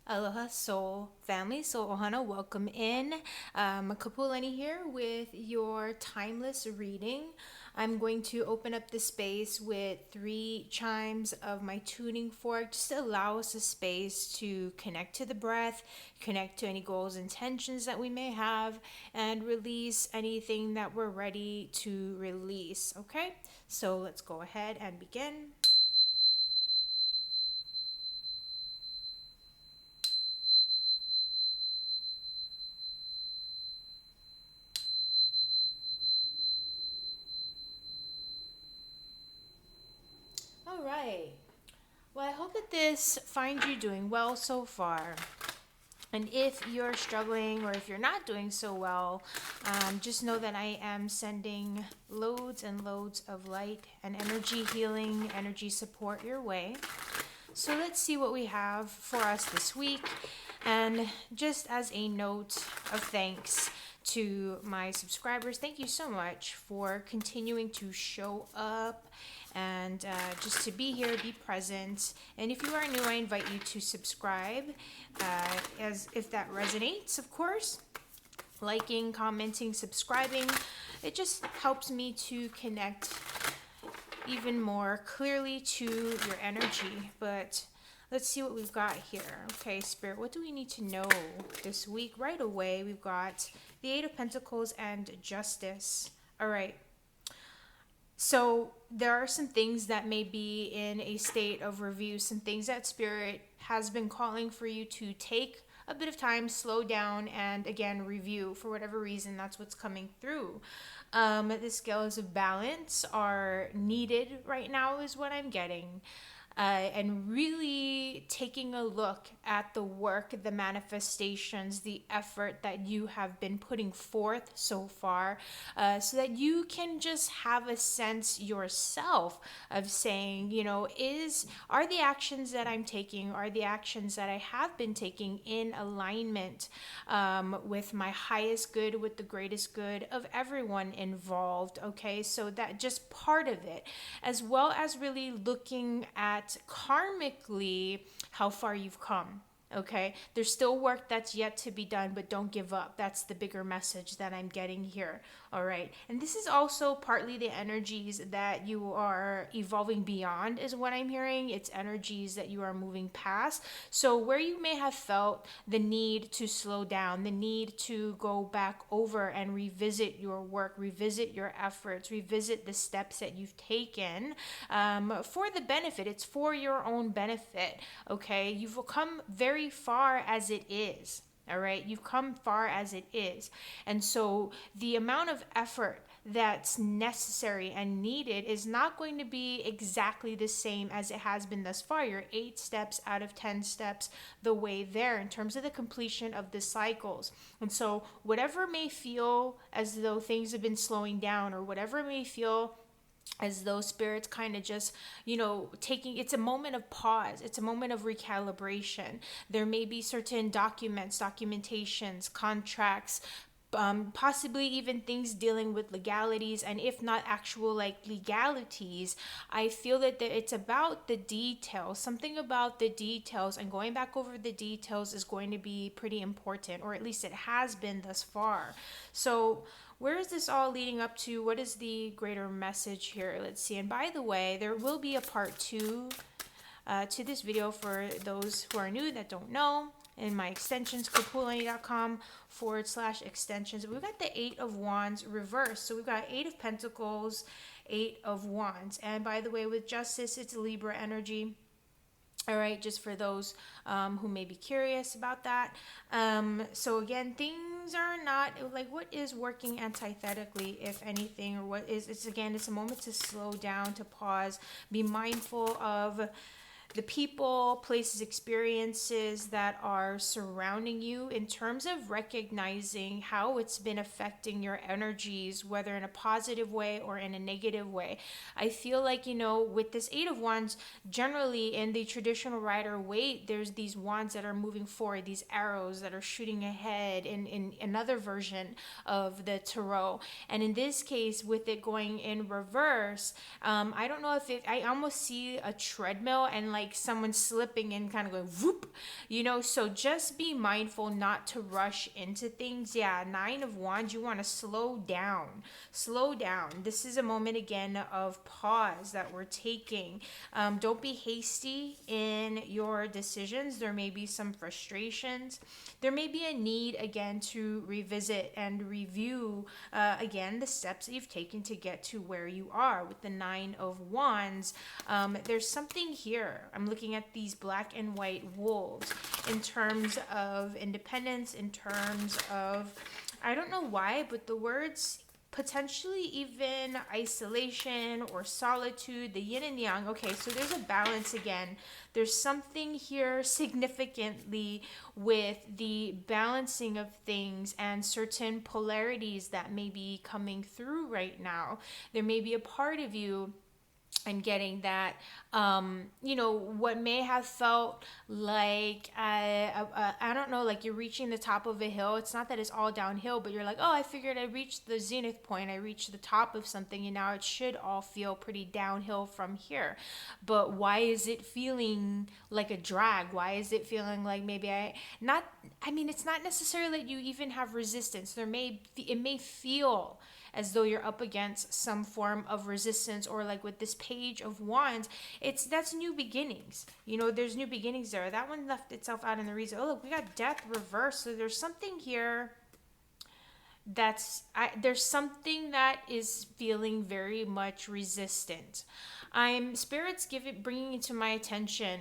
Aloha Soul Family. So Ohana, welcome in. Kapualani here with your timeless reading. I'm going to open up the space with 3 chimes of my tuning fork just to allow us a space to connect to the breath, connect to any goals, intentions that we may have, and release anything that we're ready to release. Okay, so let's go ahead and begin. All right. Well, I hope that this finds you doing well so far. And if you're struggling or if you're not doing so well, just know that I am sending loads and loads of light and energy healing, energy support your way. So let's see what we have for us this week. And just as a note of thanks to my subscribers, thank you so much for continuing to show up and just to be here, be present. And if you are new, I invite you to subscribe, as if that resonates, of course. Liking, commenting, subscribing. It just helps me to connect even more clearly to your energy. But let's see what we've got here. Okay, Spirit, what do we need to know this week? Right away, we've got the Eight of Pentacles and Justice. All right. So there are some things that may be in a state of review, some things that Spirit has been calling for you to take a bit of time, slow down, and again, review. For whatever reason, that's what's coming through. The scales of balance are needed right now, is what I'm getting. And really taking a look at the work, the manifestations, the effort that you have been putting forth so far, so that you can just have a sense yourself of saying, are the actions that I'm taking, are the actions that I have been taking in alignment with my highest good, with the greatest good of everyone involved? Okay, so that just part of it, as well as really looking at karmically how far you've come. Okay, there's still work that's yet to be done, but don't give up. That's the bigger message that I'm getting here. All right, and this is also partly the energies that you are evolving beyond, is what I'm hearing. It's energies that you are moving past. So where you may have felt the need to slow down, the need to go back over and revisit your work, revisit your efforts, revisit the steps that you've taken, for the benefit. It's for your own benefit. Okay, you've come very far as it is. All right, you've come far as it is. And so the amount of effort that's necessary and needed is not going to be exactly the same as it has been thus far. You're 8 steps out of 10 steps the way there in terms of the completion of the cycles. And so whatever may feel as though things have been slowing down, or whatever may feel as though Spirit's kind of just, taking, it's a moment of pause, it's a moment of recalibration. There may be certain documentations, contracts, possibly even things dealing with legalities, and if not actual like legalities, I feel that it's about the details. Something about the details and going back over the details is going to be pretty important, or at least it has been thus far. So where is this all leading up to? What is the greater message here? Let's see. And by the way, there will be a part 2 to this video for those who are new that don't know. In my extensions, kapualani.com/extensions. We've got the 8 of Wands reversed. So we've got 8 of Pentacles, 8 of Wands. And by the way, with Justice, it's Libra energy. All right, just for those who may be curious about that. So again, things are not like what is working antithetically, if anything, or what is, it's a moment to slow down, to pause, be mindful of the people, places, experiences that are surrounding you, in terms of recognizing how it's been affecting your energies, whether in a positive way or in a negative way. I feel like, with this 8 of Wands, generally in the traditional Rider Waite, there's these wands that are moving forward, these arrows that are shooting ahead in another version of the tarot. And in this case, with it going in reverse, I don't know if I almost see a treadmill, and like like someone slipping and kind of going whoop, so just be mindful not to rush into things. Yeah, Nine of Wands, you want to slow down. This is a moment again of pause that we're taking. Don't be hasty in your decisions. There may be some frustrations. There may be a need again to revisit and review again the steps that you've taken to get to where you are. With the Nine of Wands, there's something here. I'm looking at these black and white wolves in terms of independence, in terms of, I don't know why, but the words potentially even isolation or solitude, the yin and yang. Okay, so there's a balance again. There's something here significantly with the balancing of things and certain polarities that may be coming through right now. There may be a part of you, I'm getting that, what may have felt like, I don't know, like you're reaching the top of a hill. It's not that it's all downhill, but you're like, oh, I figured I reached the zenith point. I reached the top of something, and now it should all feel pretty downhill from here. But why is it feeling like a drag? Why is it feeling like maybe it's not necessarily that you even have resistance. It may feel as though you're up against some form of resistance, or like with this Page of Wands, that's new beginnings. There's new beginnings there. That one left itself out in the reason. Oh, look, we got Death reversed. So there's something here there's something that is feeling very much resistant. Spirit's bringing to my attention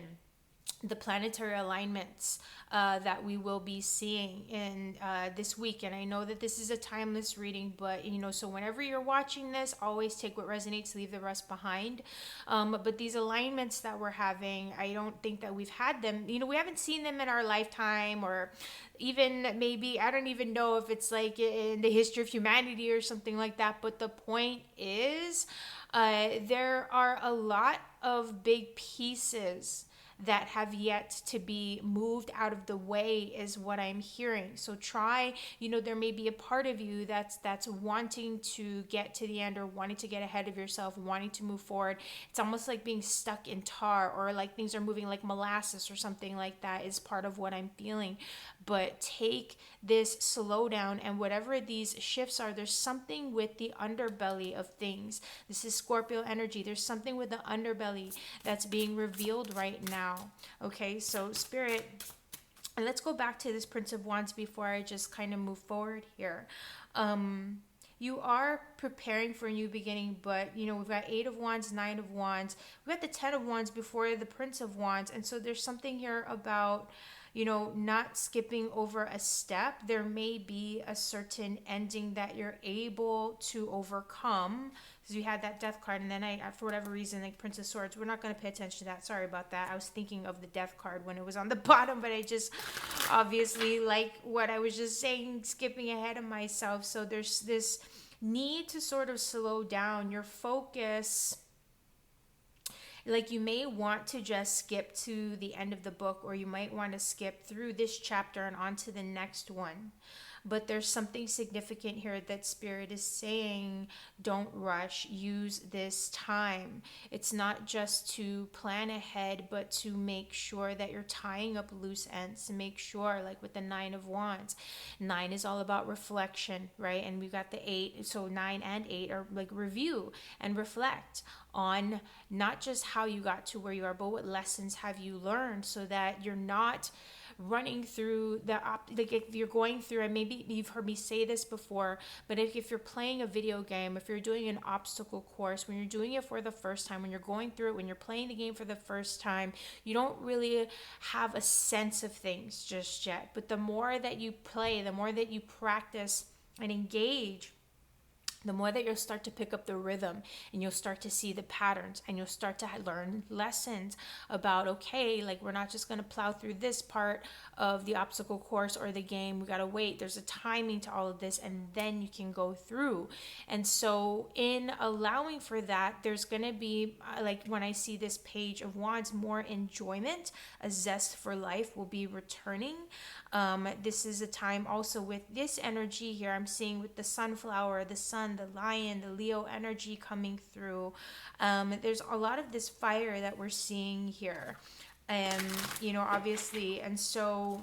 the planetary alignments that we will be seeing in this week. And I know that this is a timeless reading, but so whenever you're watching this, always take what resonates, leave the rest behind. But these alignments that we're having, I don't think that we've had them. We haven't seen them in our lifetime, or even maybe, I don't even know if it's like in the history of humanity or something like that. But the point is, there are a lot of big pieces that have yet to be moved out of the way, is what I'm hearing. So try, there may be a part of you that's wanting to get to the end, or wanting to get ahead of yourself, wanting to move forward. It's almost like being stuck in tar, or like things are moving like molasses or something like that, is part of what I'm feeling. But take this slow down, and whatever these shifts are, there's something with the underbelly of things. This is Scorpio energy. There's something with the underbelly that's being revealed right now. Okay, so Spirit, and let's go back to this Prince of Wands before I just kind of move forward here. You are preparing for a new beginning, but we've got Eight of Wands, Nine of Wands. We've got the Ten of Wands before the Prince of Wands. And so there's something here about not skipping over a step. There may be a certain ending that you're able to overcome, because you had that Death card, and then for whatever reason, like Prince of Swords, we're not going to pay attention to that. Sorry about that. I was thinking of the Death card when it was on the bottom, but I just obviously, like what I was just saying, skipping ahead of myself. So there's this need to sort of slow down your focus. Like you may want to just skip to the end of the book, or you might want to skip through this chapter and on to the next one. But there's something significant here that Spirit is saying, don't rush, use this time. It's not just to plan ahead, but to make sure that you're tying up loose ends, to make sure, like with the Nine of Wands. 9 is all about reflection, right? And we've got the 8, so 9 and 8 are like review and reflect on not just how you got to where you are, but what lessons have you learned, so that you're not running through like if you're going through, and maybe you've heard me say this before, but if you're playing a video game, if you're doing an obstacle course, when you're doing it for the first time, when you're going through it, when you're playing the game for the first time, you don't really have a sense of things just yet. But the more that you play, the more that you practice and engage, the more that you'll start to pick up the rhythm, and you'll start to see the patterns, and you'll start to learn lessons about, okay, like we're not just going to plow through this part of the obstacle course or the game. We got to wait. There's a timing to all of this, and then you can go through. And so in allowing for that, there's going to be, like when I see this Page of Wands, more enjoyment, a zest for life will be returning. This is a time also with this energy here I'm seeing with the sunflower, the sun, sun, the lion, the Leo energy coming through. There's a lot of this fire that we're seeing here. And, obviously, and so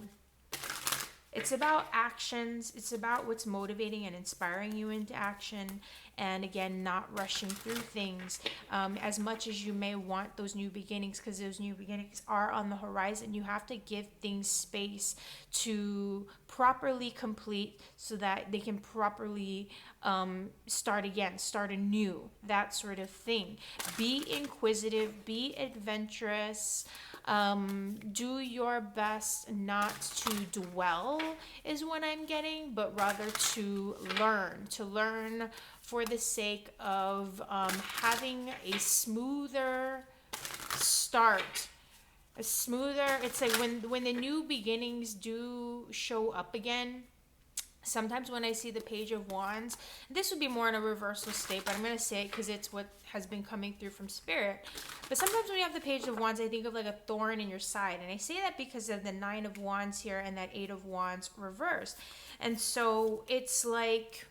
it's about actions. It's about what's motivating and inspiring you into action. And again, not rushing through things as much as you may want those new beginnings, because those new beginnings are on the horizon. You have to give things space to properly complete so that they can properly start again, start anew, that sort of thing. Be inquisitive, be adventurous. Do your best not to dwell is what I'm getting, but rather to learn for the sake of having a smoother start. It's like when the new beginnings do show up again. Sometimes when I see the Page of Wands, this would be more in a reversal state, but I'm going to say it because it's what has been coming through from Spirit. But sometimes when you have the Page of Wands, I think of like a thorn in your side. And I say that because of the Nine of Wands here and that Eight of Wands reversed. And so it's like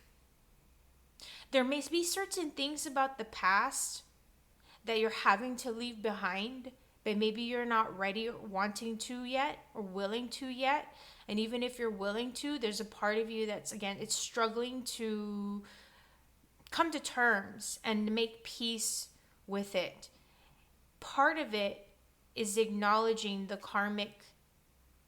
there may be certain things about the past that you're having to leave behind, but maybe you're not ready or wanting to yet or willing to yet. And even if you're willing to, there's a part of you that's, again, it's struggling to come to terms and make peace with it. Part of it is acknowledging the karmic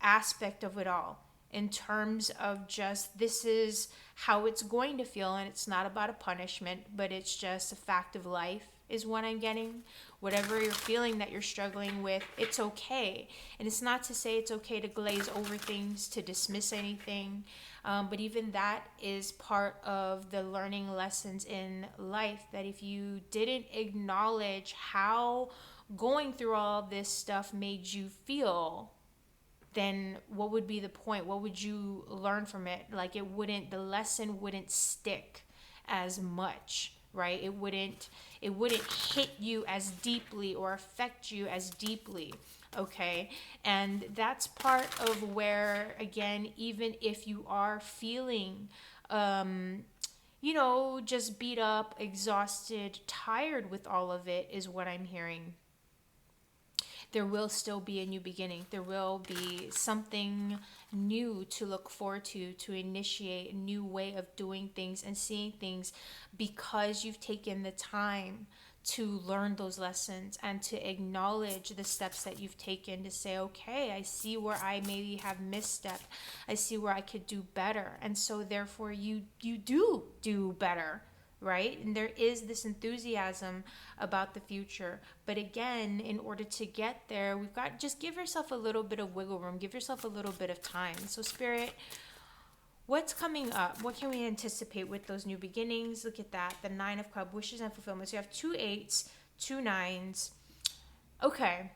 aspect of it all in terms of just this is how it's going to feel, and it's not about a punishment, but it's just a fact of life is what I'm getting. Whatever you're feeling that you're struggling with, it's okay. And it's not to say it's okay to glaze over things, to dismiss anything, but even that is part of the learning lessons in life, that if you didn't acknowledge how going through all this stuff made you feel, then what would be the point? What would you learn from it? Like the lesson wouldn't stick as much, right? It wouldn't hit you as deeply or affect you as deeply, okay? And that's part of where, again, even if you are feeling, just beat up, exhausted, tired with all of it, is what I'm hearing. There will still be a new beginning. There will be something new to look forward to initiate a new way of doing things and seeing things, because you've taken the time to learn those lessons and to acknowledge the steps that you've taken to say, okay, I see where I maybe have misstepped. I see where I could do better. And so therefore you do better. Right? And there is this enthusiasm about the future. But again, in order to get there, we've got just give yourself a little bit of wiggle room, give yourself a little bit of time. So Spirit, what's coming up? What can we anticipate with those new beginnings? Look at that. The Nine of Cups, wishes and fulfillment. So you have 2 8s, 2 9s. Okay.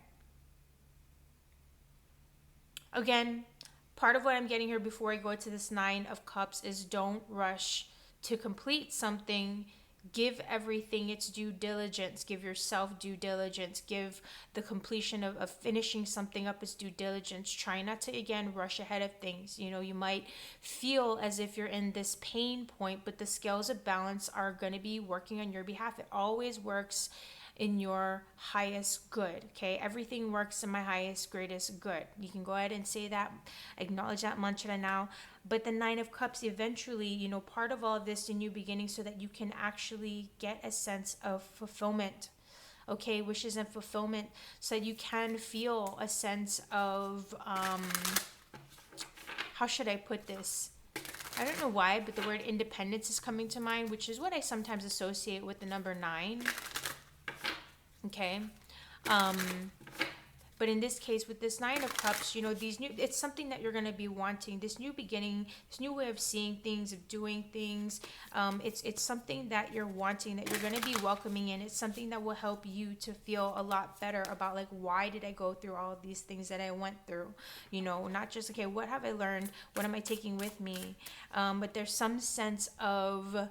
Again, part of what I'm getting here before I go to this Nine of Cups is don't rush to complete something. Give everything its due diligence. Give yourself due diligence. Give the completion of finishing something up its due diligence. Try not to, again, rush ahead of things. You might feel as if you're in this pain point, but the scales of balance are going to be working on your behalf. It always works in your highest good, okay? Everything works in my highest, greatest good. You can go ahead and say that, acknowledge that mantra now. But the Nine of Cups, eventually, part of all of this, the new beginning, so that you can actually get a sense of fulfillment, okay? Wishes and fulfillment, so that you can feel a sense of, how should I put this? I don't know why, but the word independence is coming to mind, which is what I sometimes associate with the number 9. Okay. But in this case, with this Nine of Cups, it's something that you're going to be wanting, this new beginning, this new way of seeing things, of doing things. It's something that you're wanting, that you're going to be welcoming in. It's something that will help you to feel a lot better about, like, why did I go through all of these things that I went through? Not just, okay, what have I learned? What am I taking with me? But there's some sense of,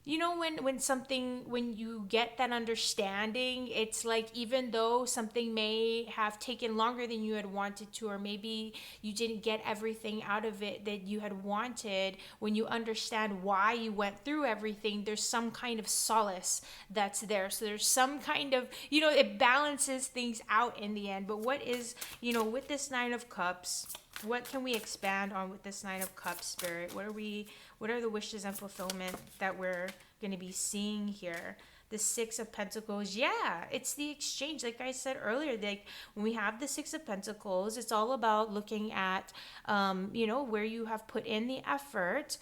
you know, when you get that understanding, it's like, even though something may have taken longer than you had wanted to, or maybe you didn't get everything out of it that you had wanted, when you understand why you went through everything, there's some kind of solace that's there. So there's some kind of, it balances things out in the end. But what is, with this Nine of Cups, what can we expand on with this Nine of Cups, Spirit? What are the wishes and fulfillment that we're going to be seeing here? The Six of Pentacles, yeah, it's the exchange. Like I said earlier, like when we have the Six of Pentacles, it's all about looking at, where you have put in the effort,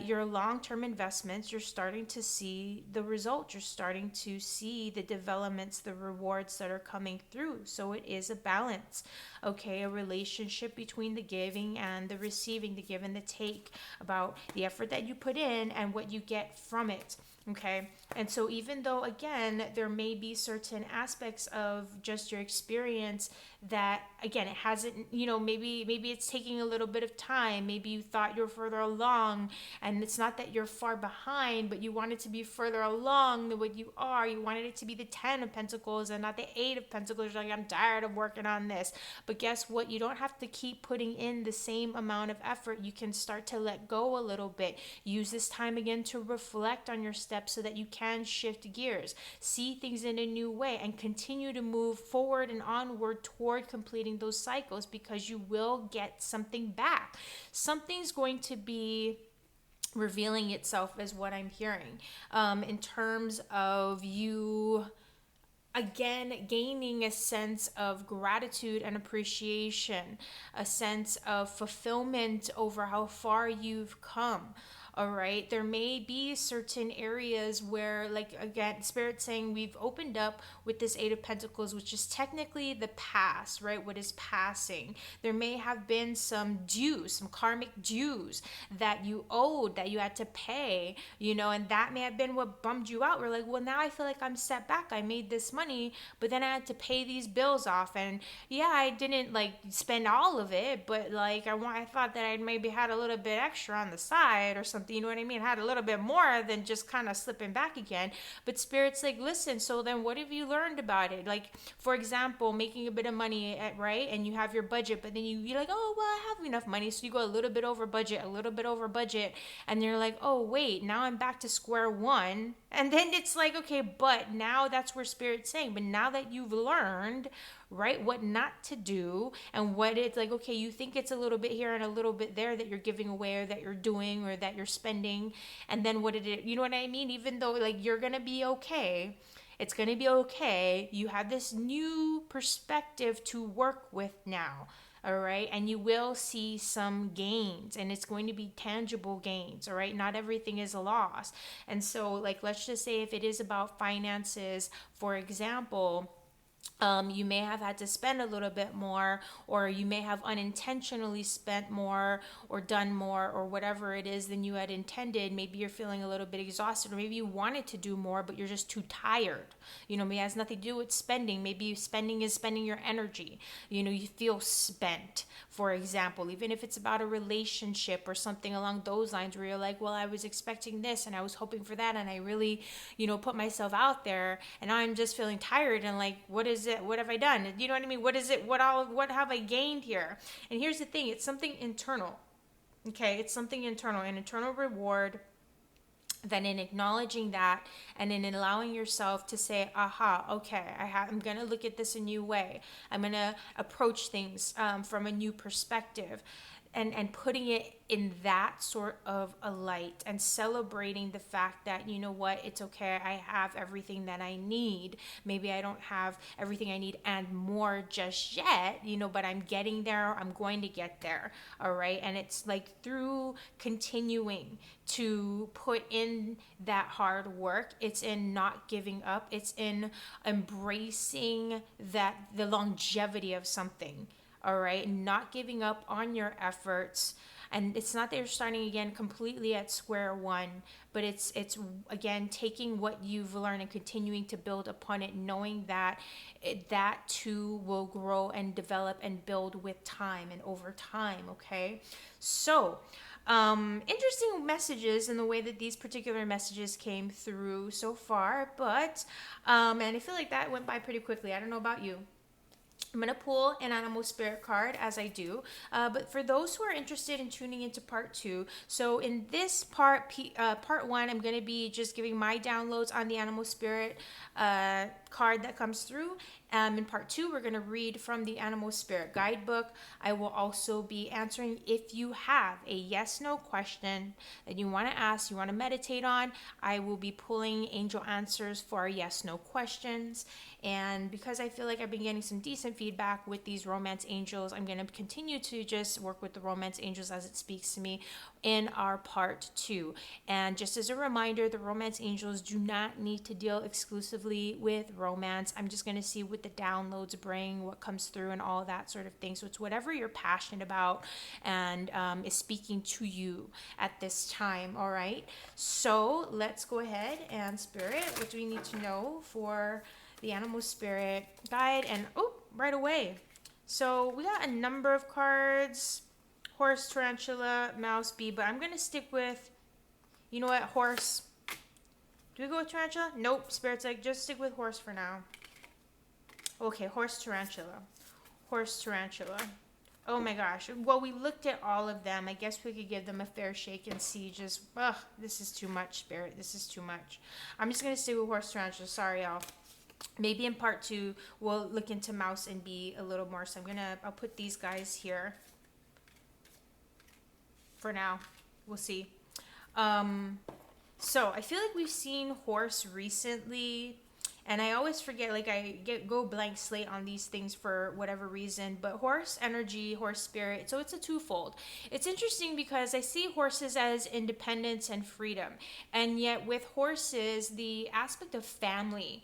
your long-term investments. You're starting to see the results. You're starting to see the developments, the rewards that are coming through. So it is a balance, okay? A relationship between the giving and the receiving, the give and the take, about the effort that you put in and what you get from it. Okay. And so even though, again, there may be certain aspects of just your experience that, again, it hasn't, maybe it's taking a little bit of time. Maybe you thought you're further along, and it's not that you're far behind, but you wanted to be further along than what you are. You wanted it to be the 10 of Pentacles and not the 8 of Pentacles. You're like, I'm tired of working on this. But guess what? You don't have to keep putting in the same amount of effort. You can start to let go a little bit. Use this time again to reflect on your steps so that you can shift gears, see things in a new way, and continue to move forward and onward toward completing those cycles, because you will get something back. Something's going to be revealing itself, is what I'm hearing, in terms of you, again, gaining a sense of gratitude and appreciation, a sense of fulfillment over how far you've come. All right. There may be certain areas where, like, again, Spirit saying we've opened up with this Eight of Pentacles, which is technically the past, right? What is passing. There may have been some dues, some karmic dues that you owed, that you had to pay, and that may have been what bummed you out. We're like, well, now I feel like I'm set back. I made this money, but then I had to pay these bills off. And yeah, I didn't like spend all of it, but like I thought that I maybe had a little bit extra on the side or something. You know what I mean? Had a little bit more than just kind of slipping back again. But Spirit's like, listen, so then what have you learned about it? Like, for example, making a bit of money, right? And you have your budget, but then you're like, oh, well, I have enough money. So you go a little bit over budget, and you're like, oh, wait, now I'm back to square one. And then it's like, okay, but now that's where Spirit's saying, but now that you've learned, right, what not to do, and what it's like, okay, you think it's a little bit here and a little bit there that you're giving away, or that you're doing, or that you're spending, and then what did it, you know what I mean? Even though, like, you're gonna be okay, it's gonna be okay, you have this new perspective to work with now. All right. And you will see some gains, and it's going to be tangible gains. All right. Not everything is a loss. And so, like, let's just say if it is about finances, for example, you may have had to spend a little bit more, or you may have unintentionally spent more or done more or whatever it is than you had intended. Maybe you're feeling a little bit exhausted, or maybe you wanted to do more, but you're just too tired. Maybe it has nothing to do with spending. Maybe spending is spending your energy. You feel spent, for example, even if it's about a relationship or something along those lines, where you're like, well, I was expecting this and I was hoping for that, and I really, put myself out there, and I'm just feeling tired, and like, what is it? What have I done? You know what I mean? What is it? What have I gained here? And here's the thing, it's something internal. Okay, it's something internal, an internal reward. Then in acknowledging that, and in allowing yourself to say, aha, okay, I'm going to look at this a new way. I'm going to approach things from a new perspective. And putting it in that sort of a light, and celebrating the fact that, you know what, it's okay, I have everything that I need. Maybe I don't have everything I need and more just yet, but I'm getting there. I'm going to get there. All right. And it's like, through continuing to put in that hard work, it's in not giving up, it's in embracing the longevity of something. All right, not giving up on your efforts, And it's not that you're starting again completely at square one, but it's again taking what you've learned and continuing to build upon it, knowing that that too will grow and develop and build with time and over time. Okay, so interesting messages in the way that these particular messages came through so far, but and I feel like that went by pretty quickly. I don't know about you. I'm going to pull an animal spirit card as I do. But for those who are interested in tuning into part two, so in this part one, I'm going to be just giving my downloads on the animal spirit card that comes through. In part two, we're going to read from the animal spirit guidebook. I will also be answering if you have a yes/no question that you want to ask, you want to meditate on. I will be pulling angel answers for yes/no questions. And because I feel like I've been getting some decent feedback with these romance angels, I'm going to continue to just work with the romance angels as it speaks to me in our part two. And just as a reminder, the romance angels do not need to deal exclusively with romance. I'm just going to see what the downloads bring, what comes through, and all that sort of thing. So it's whatever you're passionate about and is speaking to you at this time. All right. So let's go ahead and spirit. What do we need to know for the animal spirit guide? And right away, so we got a number of cards: horse, tarantula, mouse, bee, but I'm gonna stick with, you know what, horse. Do we go with tarantula? Nope. Spirit's like, just stick with horse for now. Okay, horse, tarantula. Horse, tarantula. Oh my gosh. Well, we looked at all of them. I guess we could give them a fair shake and see. Just, this is too much, spirit. This is too much. I'm just gonna stick with horse, tarantula. Sorry, y'all. Maybe in part two, we'll look into mouse and bee a little more. So I'll put these guys here for now. We'll see. So I feel like we've seen horse recently, and I always forget, like go blank slate on these things for whatever reason, but horse energy, horse spirit, so it's a twofold. It's interesting because I see horses as independence and freedom, and yet with horses, the aspect of family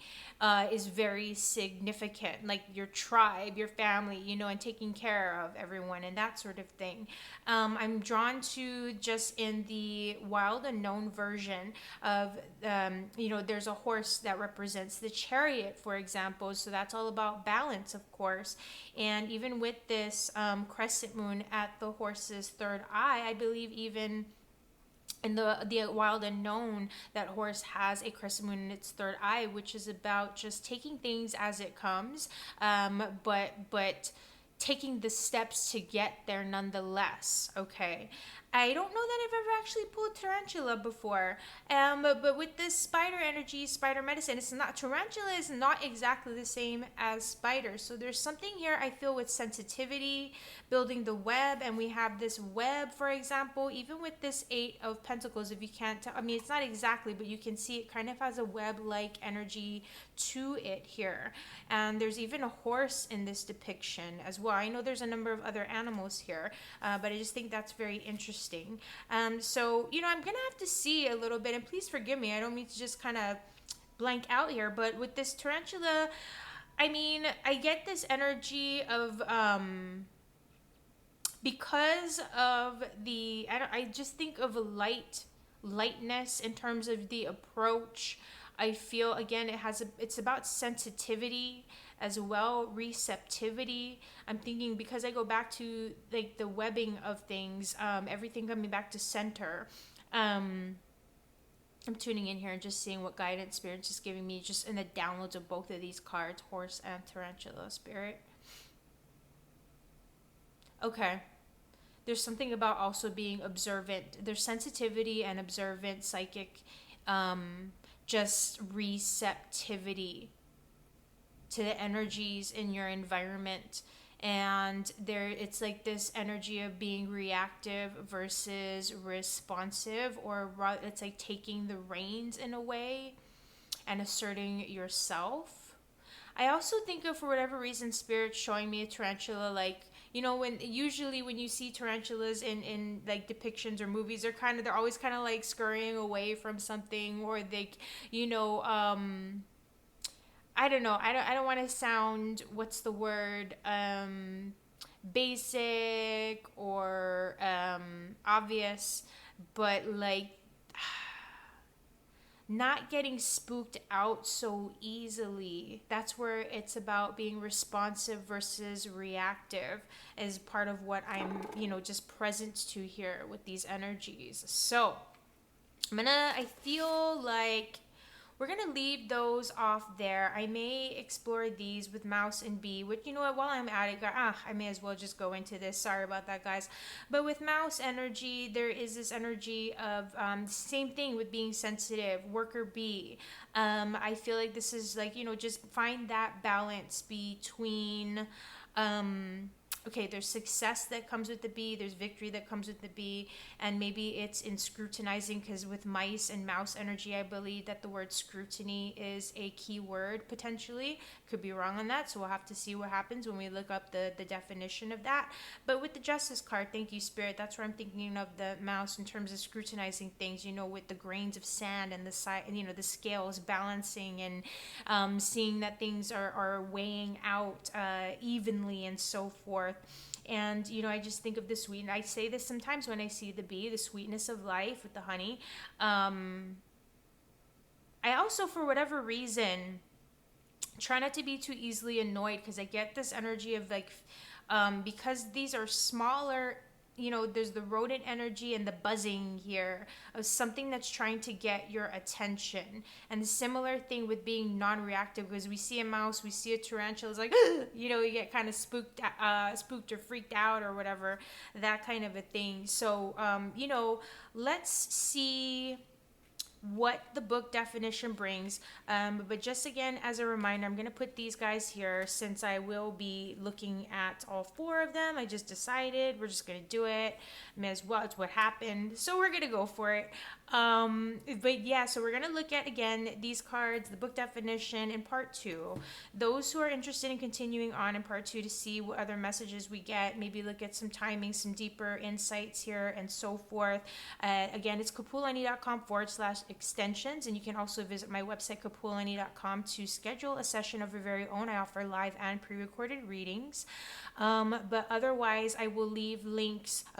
is very significant, like your tribe, your family, and taking care of everyone and that sort of thing. I'm drawn to, just in the wild unknown version of, there's a horse that represents the chariot, for example. So that's all about balance, of course. And even with this crescent moon at the horse's third eye, I believe even in the wild unknown, that horse has a crescent moon in its third eye, which is about just taking things as it comes, but taking the steps to get there nonetheless. Okay, I don't know that I've ever actually pulled tarantula before, but with this spider energy, spider medicine, tarantula is not exactly the same as spider. So there's something here I feel with sensitivity, building the web, and we have this web, for example, even with this 8 of Pentacles, if you can't tell, I mean, it's not exactly, but you can see it kind of has a web-like energy to it here. And there's even a horse in this depiction as well. I know there's a number of other animals here, but I just think that's very interesting. So, I'm going to have to see a little bit, and please forgive me, I don't mean to just kind of blank out here, but with this tarantula, I mean, I get this energy of, because of I just think of lightness in terms of the approach. I feel, again, it's about sensitivity as well, receptivity. I'm thinking, because I go back to like the webbing of things, everything coming back to center. I'm tuning in here and just seeing what guidance Spirit's just giving me, just in the downloads of both of these cards, horse and tarantula spirit. Okay. There's something about also being observant. There's sensitivity and observant, psychic, just receptivity to the energies in your environment. And it's like this energy of being reactive versus responsive, or it's like taking the reins in a way and asserting yourself. I also think of, for whatever reason, Spirit showing me a tarantula, like, when you see tarantulas in like depictions or movies, they're always kind of like scurrying away from something, or they, I don't know. I don't want to sound, what's the word, basic, or obvious, but like not getting spooked out so easily. That's where it's about being responsive versus reactive, is part of what I'm, just present to here with these energies. So, I feel like we're gonna leave those off there. I may explore these with mouse and bee, which, you know what, while I'm at it, I may as well just go into this. Sorry about that, guys. But with mouse energy, there is this energy of same thing with being sensitive, worker bee. I feel like this is like, just find that balance between okay, there's success that comes with the bee, there's victory that comes with the bee, and maybe it's in scrutinizing, because with mice and mouse energy, I believe that the word scrutiny is a key word potentially. Could be wrong on that, so we'll have to see what happens when we look up the definition of that. But with the justice card, thank you, Spirit, that's where I'm thinking of the mouse in terms of scrutinizing things, with the grains of sand and the side, and the scales balancing, and seeing that things are weighing out evenly and so forth. And I just think of the sweet, and I say this sometimes when I see the bee, the sweetness of life with the honey. I also, for whatever reason, try not to be too easily annoyed, because I get this energy of like, because these are smaller, there's the rodent energy and the buzzing here of something that's trying to get your attention. And the similar thing with being non-reactive, because we see a mouse, we see a tarantula, it's like, you get kind of spooked or freaked out or whatever, that kind of a thing. So, let's see what the book definition brings. But just again, as a reminder, I'm going to put these guys here since I will be looking at all four of them. I just decided we're just going to do it. May as well. It's what happened. So we're going to go for it. But yeah, so we're going to look at, again, these cards, the book definition in part 2. Those who are interested in continuing on in part 2 to see what other messages we get, maybe look at some timing, some deeper insights here, and so forth. Again, it's kapualani.com/extensions, and you can also visit my website, kapualani.com, to schedule a session of your very own. I offer live and pre-recorded readings. But otherwise, I will leave a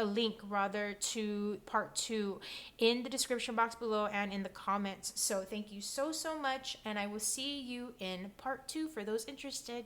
link to part 2 in the description box below and in the comments. So thank you so much, and I will see you in part 2 for those interested.